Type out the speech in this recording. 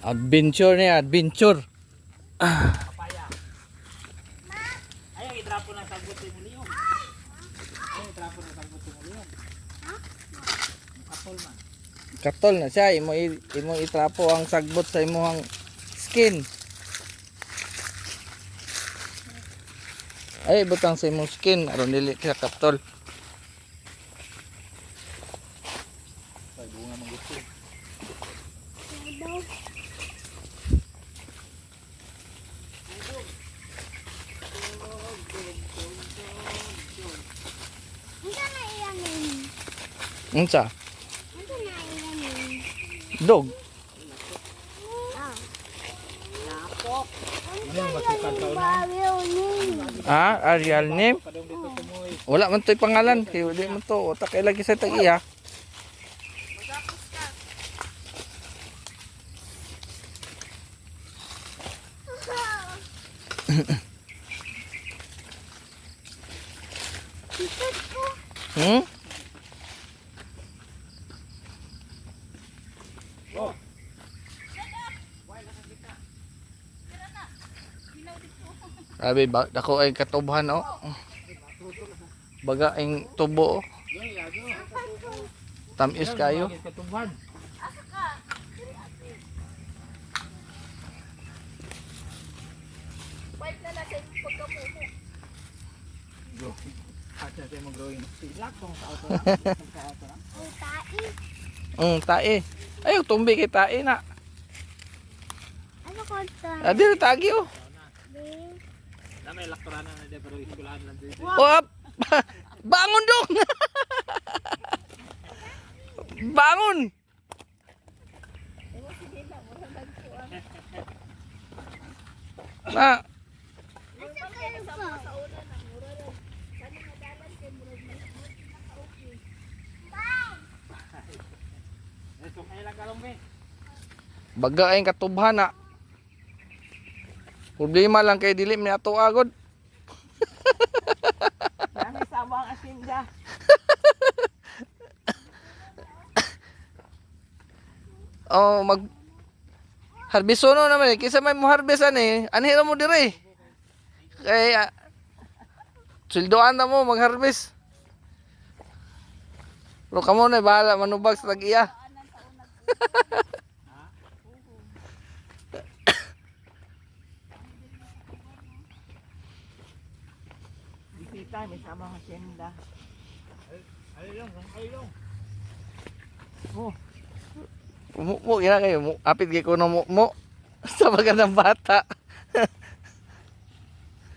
Adventure niya, adventure. Papaya. Ayaw, itrapo ng sagbot sa muli yun. Ayaw, itrapo ng sagbot sa muli yun. Katol man. Katol na siya, imo itrapo ang sagbot sa imong skin. Ay, butang sa imong skin aron dili siya katol. Ay, bunga mong gusto. Unsa? Dog. Ah, Arial name? Padong dito tumoy. Wala man to'y pangalan. Kaya di man to. Utak kay lagi sa tag-iya. Hmm? Oh. Sabi, dako ay katubhan oh. Baga ang tubo oh. Tamis kayo. Katuban. Asa sa mo growing. Silak tong sa auto. Tae. Ayaw tumbi kay tae na. Ano ko ito? Adi na tagi oh. Na may laktorana na de pero iskulahan lang dito. Oh, bangon dong. Bangon. Na, Ito kay lang kalong be. baga ay katubhan na. Problema lang kay dili mi ato agod. Kami sabang asinda. Oh, mag harbisono naman eh. Kisa may mo harbesan eh. Anhira mo dire. Kay sildoan na mo mag-harvest. Pero kamo na bahala manubag sa tag-iya. Bisita, may sabang asinda. Ay long. Oh, Mo gina kayo. Apit kay kuno mo. Sa baga ng bata.